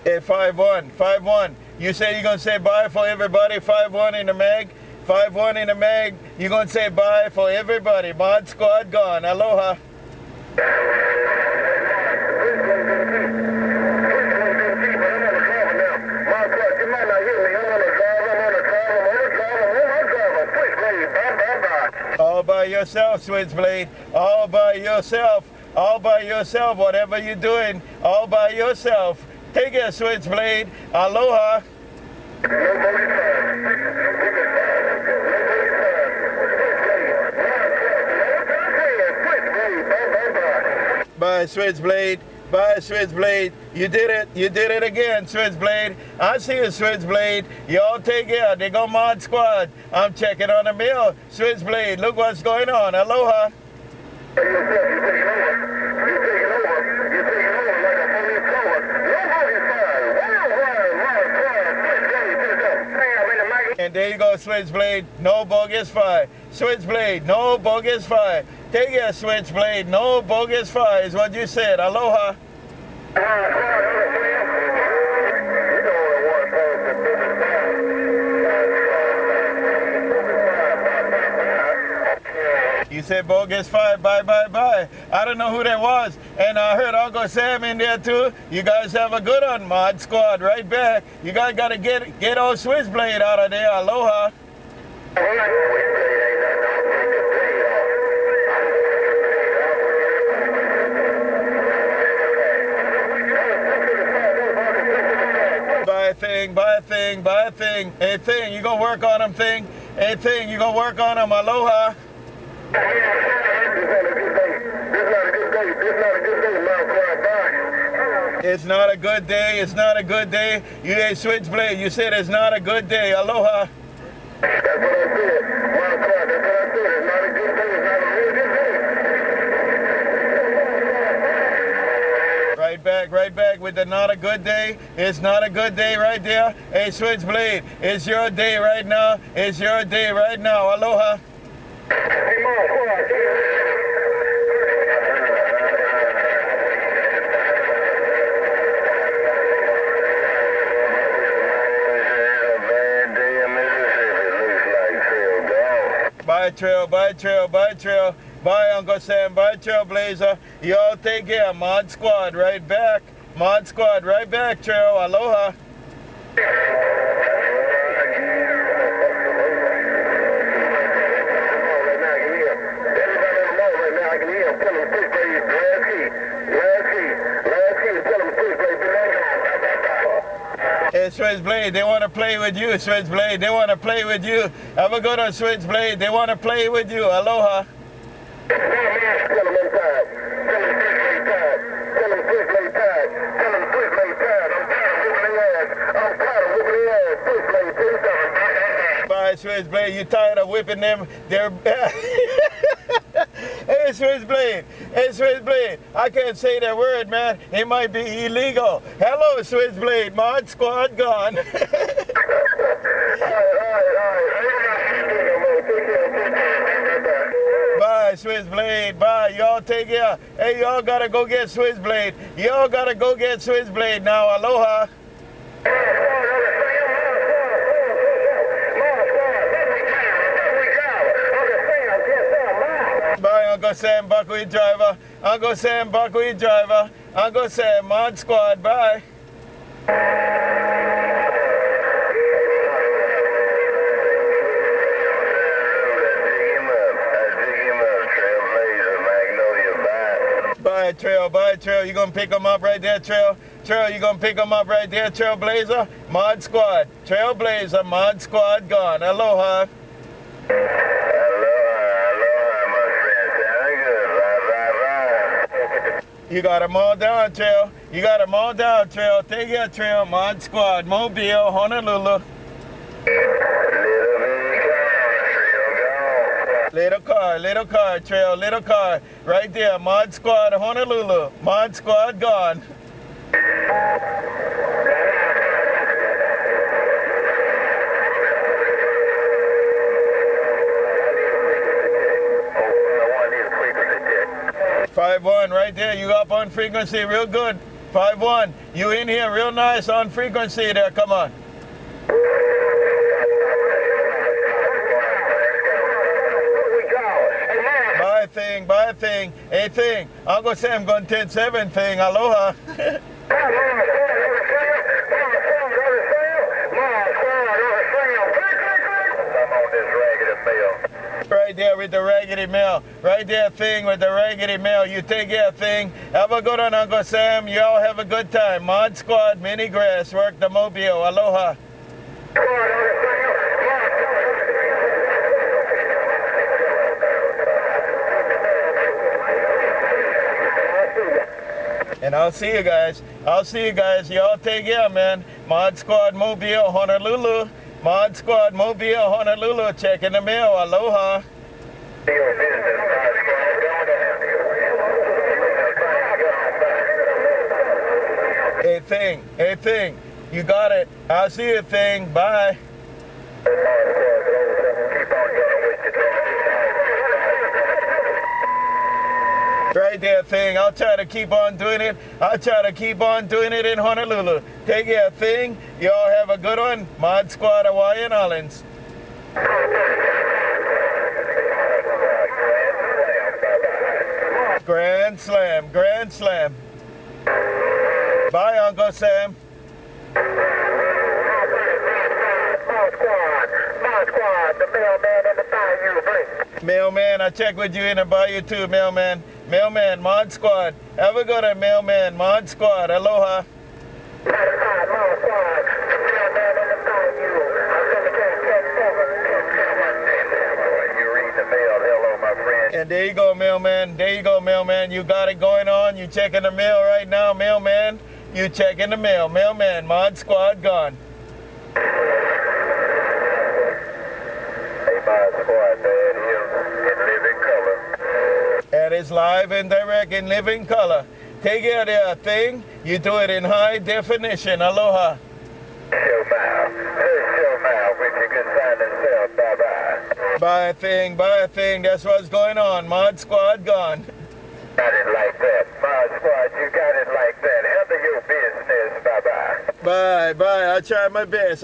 Hey, 5-1, 5-1. You say you're gonna say bye for everybody. 5-1 in the mag. 5-1 in the mag. You're gonna say bye for everybody. Mod Squad gone. Aloha. All by yourself, SwitchBlade. All by yourself. All by yourself. Whatever you're doing, all by yourself. Take it, SwitchBlade. Aloha. Bye, SwitchBlade. Bye, SwitchBlade. You did it. You did it again, SwitchBlade. I see you, SwitchBlade. Y'all take care. They go Mod Squad. I'm checking on the mail. SwitchBlade, look what's going on. Aloha. And there you go, SwitchBlade. No bogus fire. SwitchBlade, no bogus fire. Take it, SwitchBlade. No bogus fire is what you said. Aloha. You said bogus fire, bye, bye, bye. I don't know who that was. And I heard UncleSam in there too. You guys have a good one, Mod Squad. Right back. You guys got to get old SwitchBlade out of there. Aloha. Buy a thing, buy a thing, buy a thing. Hey, thing, you gonna work on them, thing? Hey, thing, you gonna work on them? Aloha. It's not a good day. It's not a good day. You ain't SwitchBlade. You said it's not a good day. Aloha. That's what I said. That's what I said. It's not a good day. It's not a really good day. Right back with the not a good day. It's not a good day right there. Hey, SwitchBlade, it's your day right now. It's your day right now. Aloha. Hey, ModSquad. Bye, Trail, bye, Trail, bye, Trail. Bye, UncleSam, bye, TrailBlazer. Y'all take care. Mod Squad right back. Mod Squad right back, Trail. Aloha. Hey, SwitchBlade, they want to play with you, SwitchBlade. They want to play with you. Have a good one, SwitchBlade. They want to play with you. Aloha. Bye, SwitchBlade. You tired of whipping them? They're Hey, SwitchBlade. Hey, SwitchBlade. I can't say that word, man. It might be illegal. Hello, SwitchBlade. Mod Squad gone. Bye, SwitchBlade. Bye. Y'all take care. Hey, y'all gotta go get SwitchBlade. Y'all gotta go get SwitchBlade now. Aloha. Bye, UncleSam, buckwheat driver. UncleSam, buckwheat driver. UncleSam, Mod Squad. Bye. Bye, Trail. Bye, Trail. You gonna pick them up right there, Trail? Trail, you gonna pick them up right there, TrailBlazer? Mod Squad. TrailBlazer, Mod Squad gone. Aloha. You got them all down, Trail. You got them all down, Trail. Take care, Trail. Mod Squad, Mobile, Honolulu. Little car, Trail, little car. Right there, Mod Squad, Honolulu. Mod Squad gone. Five one right there. You up on frequency real good. 5-1. You in here real nice on frequency there. Come on. Bye thing. Hey thing. UncleSam going 10-7 thing. Aloha. Right there with the raggedy mail. Right there thing with the raggedy mail. You take care thing. Have a good one, UncleSam. You all have a good time. Mod Squad, Mini Grass, work the mobile. Aloha. And I'll see you guys. Y'all take care, man. Mod Squad Mobile, Honolulu. Mod Squad Mobile, Honolulu. Checking the mail. Aloha. Hey thing. You got it. I'll see you thing. Bye. Right there thing. I'll try to keep on doing it. In Honolulu. Take care thing. Y'all have a good one. Mod Squad Hawaiian Islands. Grand Slam. Bye, UncleSam. Mod Squad, the mailman in the bayou. Mailman, I check with you in the bayou too, mailman. Mailman, Mod Squad. Have a good one, mailman. Mod Squad. Aloha. Mod Squad, the mailman in the bayou. You read the mail. Hello, my friend. And there you go, mailman. You got it going on. You checking the mail right now, mailman. You checking the mail. Mailman, Mod Squad gone. Hey, Mod Squad, man, here in living color. That is live and direct in living color. Take care there, thing. You do it in high definition. Aloha. Show mouth with your good silent self. Bye-bye. Bye, thing. That's what's going on. Mod Squad gone. Got it like that. Mod Squad, you got it like that. Handle your business. Bye-bye. Bye. I try my best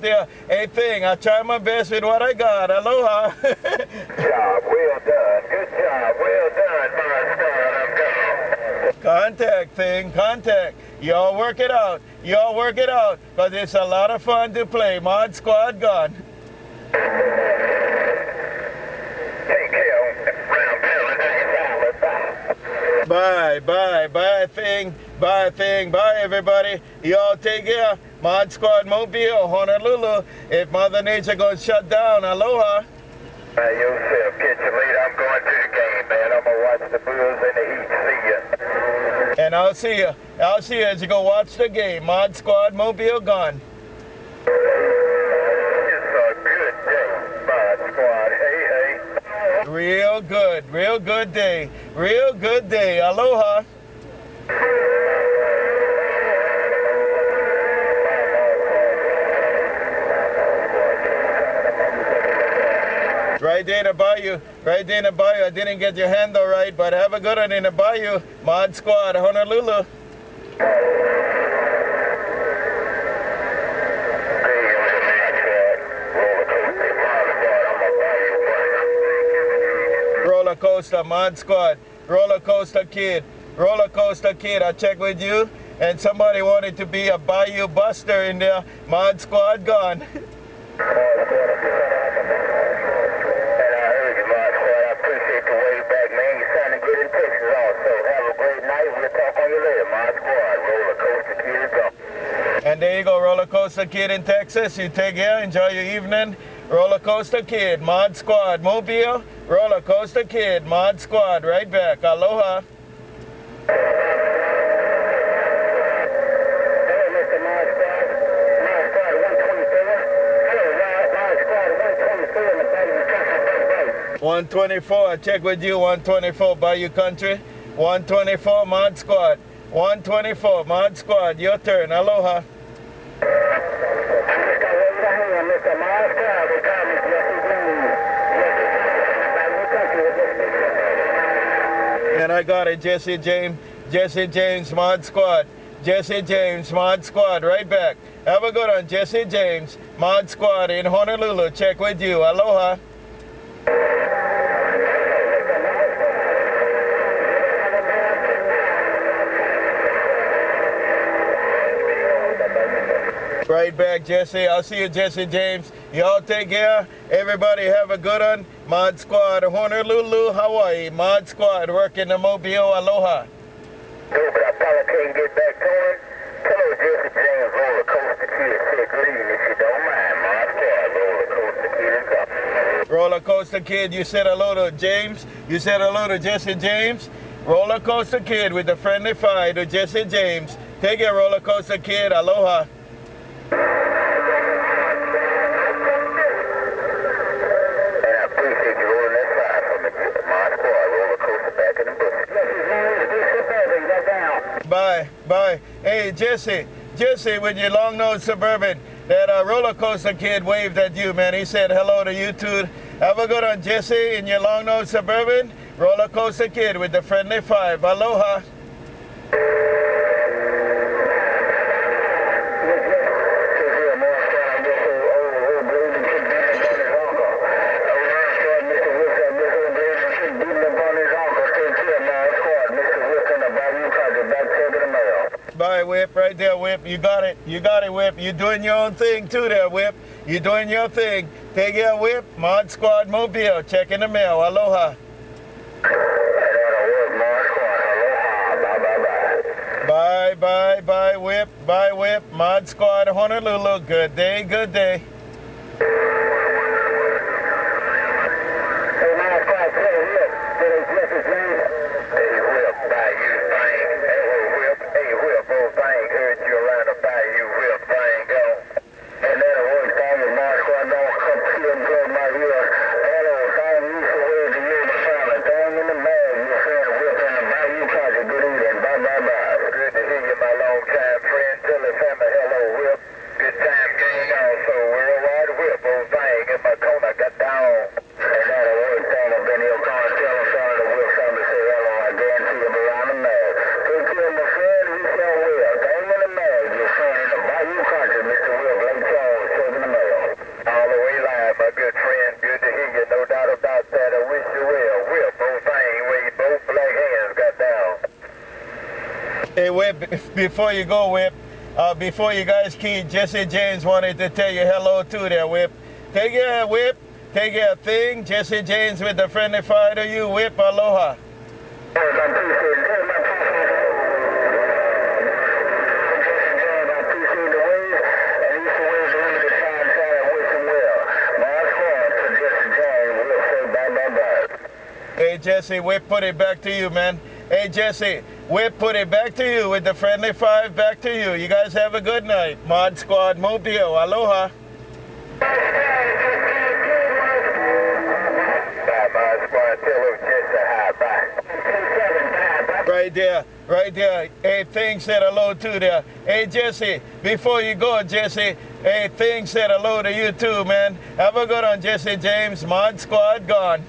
there. Hey, thing. I try my best with what I got. Aloha. Job well done. Good job. Well done, Mod Squad. I'm gone. Contact. Y'all work it out. Because it's a lot of fun to play. Mod Squad gone. Take care. Round Bye, thing. Bye, everybody. Y'all take care. Mod Squad Mobile, Honolulu. If Mother Nature gonna shut down, aloha. Yourself, catch you later. I'm going to the game, man. I'm gonna watch the Bulls in the Heat. See ya. And I'll see you as you go watch the game. Mod Squad Mobile gone. It's a good day, Mod Squad. Hey. Real good day. Aloha. Right there in the bayou. I didn't get your handle right, but have a good one in the bayou. Mod Squad, Honolulu. Roller coaster, Mod Squad. Roller coaster kid. I check with you. And somebody wanted to be a bayou buster in there. Mod Squad gone. And there you go, Roller Coaster Kid in Texas. You take care, enjoy your evening. Roller Coaster Kid, Mod Squad, Mobile, Roller Coaster Kid, Mod Squad, right back. Aloha. Hello, Mr. Mod Squad. Mod Squad 124. Hello, Mod Squad 124 in the Bayou Country. 124, I check with you, 124, Bayou Country. 124, Mod Squad. 124, Mod Squad, your turn. Aloha. Mr. Mod Squad, they call me JesseJames. And I got it, Jesse James. Jesse James Mod Squad. Jesse James Mod Squad, right back. Have a good one, Jesse James Mod Squad in Honolulu. Check with you. Aloha. Right back, Jesse. I'll see you, Jesse James. Y'all take care. Everybody have a good one. Mod Squad, Honolulu, Hawaii. Mod Squad, working the Mobile. Aloha. But I probably can't get back to him. Hello, Jesse James, Roller Coaster Kid. Say greeting if you don't mind. Mod Squad, Roller Coaster Kid is up. Roller Coaster Kid, you said hello to James. You said hello to Jesse James. Roller Coaster Kid with the friendly fire to Jesse James. Take it, Roller Coaster Kid. Aloha. Bye, bye. Hey, Jesse, with your long-nosed Suburban, that Roller Coaster Kid waved at you, man. He said hello to you too. Have a good one, Jesse, in your long-nosed Suburban. Roller Coaster Kid with the friendly five. Aloha. Bye, Whip. Right there, Whip. You got it. You got it, Whip. You're doing your own thing, too, there, Whip. You're doing your thing. Take care, Whip. Mod Squad Mobile. Checking the mail. Aloha. Bye, bye, bye, Whip. Bye, Whip. Mod Squad Honolulu. Good day, good day. Hey, Whip, before you go, Whip, before you guys key, Jesse James wanted to tell you hello too there, Whip. Take care, Whip. Take care, thing. Jesse James with the friendly fire to you, Whip. Aloha. Hey, Jesse, Whip put it back to you, man. Hey, Jesse, Whip put it back to you with the friendly five back to you. You guys have a good night. Mod Squad Mobile. Aloha. Right there, right there. Hey, Thing said hello too there. Hey, Jesse, before you go, Jesse, hey, Thing said hello to you too, man. Have a good one, Jesse James. Mod Squad gone.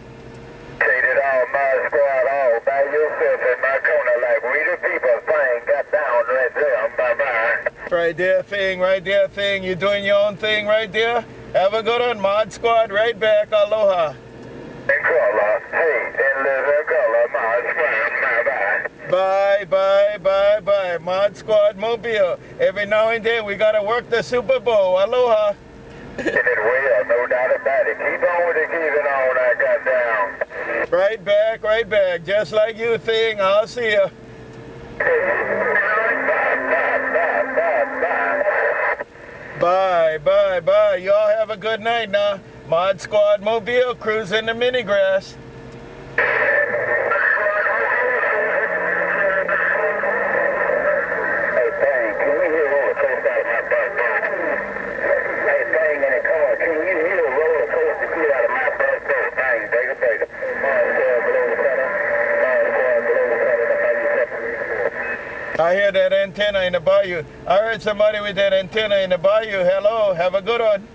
Take it all, Mod Squad, all by yourself in my corner like we the people thing got down right there. Bye-bye. Right there, Thing, right there, Thing. You're doing your own thing right there. Have a good one, Mod Squad, right back. Aloha. In color, hey, in living color, Mod Squad, bye-bye. Bye, bye, bye, bye. Mod Squad Mobile. Every now and then we gotta work the Super Bowl. Aloha. And it will, no doubt about it. Keep on with it, keep it on, I got down. Right back, just like you, Thing. I'll see you. Bye, bye, bye. Y'all have a good night now. Mod Squad Mobile cruising the mini grass. I hear that antenna in the bayou. I heard somebody with that antenna in the bayou. Hello, have a good one.